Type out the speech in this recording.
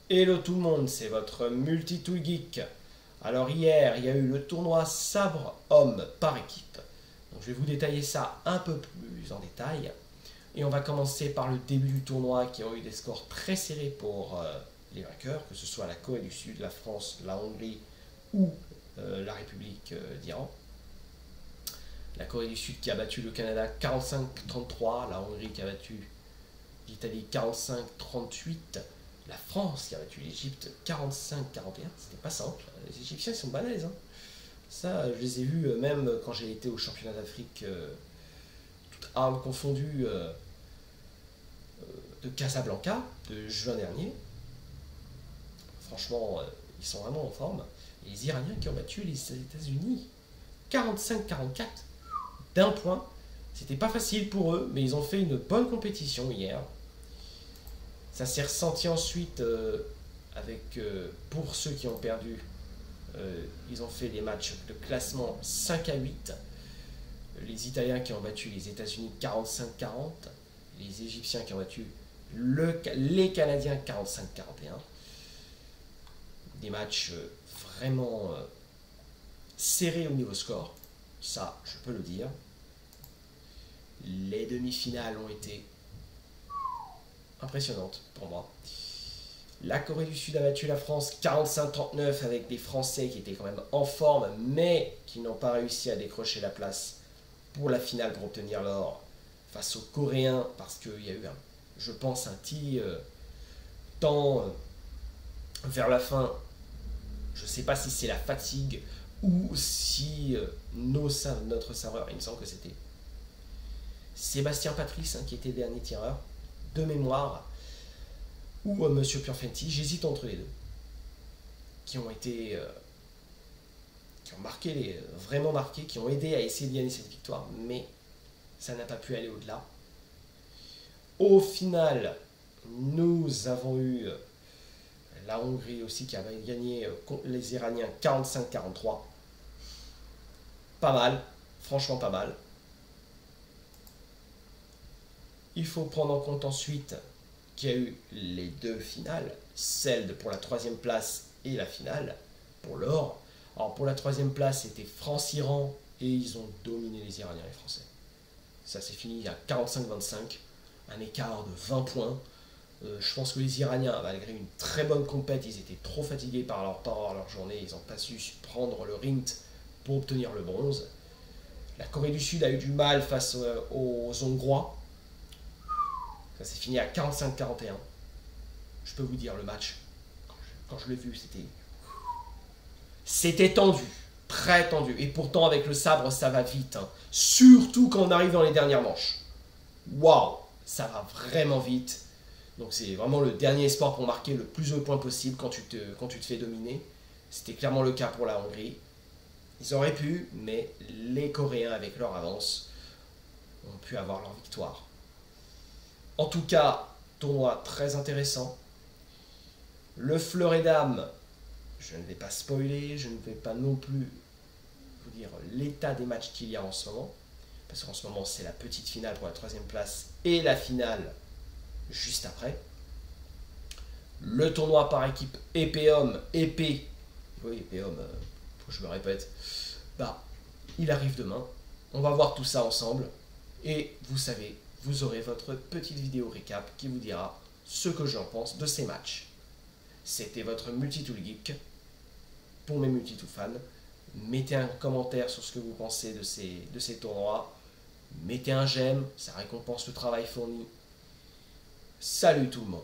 Hello tout le monde, c'est votre Multitool Geek. Alors hier, il y a eu le tournoi sabre homme par équipe. Donc je vais vous détailler ça un peu plus en détail. Et on va commencer par le début du tournoi qui ont eu des scores très serrés pour les vainqueurs, que ce soit la Corée du Sud, la France, la Hongrie ou la République d'Iran. La Corée du Sud qui a battu le Canada 45-33, la Hongrie qui a battu l'Italie 45-38. La France qui a battu l'Égypte 45-41, c'était pas simple. Les Égyptiens ils sont balèzes. Hein. Ça, je les ai vus même quand j'ai été au championnat d'Afrique, toutes armes confondues, de Casablanca, de juin dernier. Franchement, ils sont vraiment en forme. Et les Iraniens qui ont battu les États-Unis 45-44 d'un point. C'était pas facile pour eux, mais ils ont fait une bonne compétition hier. Ça s'est ressenti ensuite pour ceux qui ont perdu, ils ont fait les matchs de classement 5 à 8. Les Italiens qui ont battu les États-Unis 45-40. Les Égyptiens qui ont battu les Canadiens 45-41. Des matchs vraiment serrés au niveau score. Ça, je peux le dire. Les demi-finales ont été impressionnante pour moi. La Corée du Sud a battu la France 45-39 avec des Français qui étaient quand même en forme mais qui n'ont pas réussi à décrocher la place pour la finale pour obtenir l'or face aux Coréens parce qu'il y a eu, je pense, un petit temps vers la fin. Je ne sais pas si c'est la fatigue ou si notre sabreur, il me semble que c'était Sébastien Patrice qui était dernier tireur de mémoire, ou Monsieur Purfenti, j'hésite entre les deux, qui ont été, qui ont marqué, vraiment marqué, qui ont aidé à essayer de gagner cette victoire, mais ça n'a pas pu aller au-delà. Au final, nous avons eu la Hongrie aussi qui avait gagné contre les Iraniens 45-43. Pas mal, franchement pas mal. Il faut prendre en compte ensuite qu'il y a eu les deux finales, celle pour la troisième place et la finale pour l'or. Alors pour la troisième place, c'était France-Iran et ils ont dominé les Iraniens et les Français. Ça s'est fini à 45-25, un écart de 20 points. Je pense que les Iraniens, malgré une très bonne compète, ils étaient trop fatigués par leur journée, ils n'ont pas su prendre le rint pour obtenir le bronze. La Corée du Sud a eu du mal face aux Hongrois. Ça s'est fini à 45-41. Je peux vous dire, le match, quand je l'ai vu, c'était tendu, très tendu. Et pourtant, avec le sabre, ça va vite. Hein. Surtout quand on arrive dans les dernières manches. Waouh, ça va vraiment vite. Donc c'est vraiment le dernier espoir pour marquer le plus de points possible quand tu te fais dominer. C'était clairement le cas pour la Hongrie. Ils auraient pu, mais les Coréens, avec leur avance, ont pu avoir leur victoire. En tout cas, tournoi très intéressant. Le fleur et dame, je ne vais pas spoiler, je ne vais pas non plus vous dire l'état des matchs qu'il y a en ce moment. Parce qu'en ce moment, c'est la petite finale pour la troisième place et la finale juste après. Le tournoi par équipe épée-homme, épée, oui, épée-homme, faut que je me répète, il arrive demain. On va voir tout ça ensemble. Et vous savez, vous aurez votre petite vidéo récap qui vous dira ce que j'en pense de ces matchs. C'était votre Multitool Geek. Pour mes Multitool fans, mettez un commentaire sur ce que vous pensez de ces tournois. Mettez un j'aime, ça récompense le travail fourni. Salut tout le monde!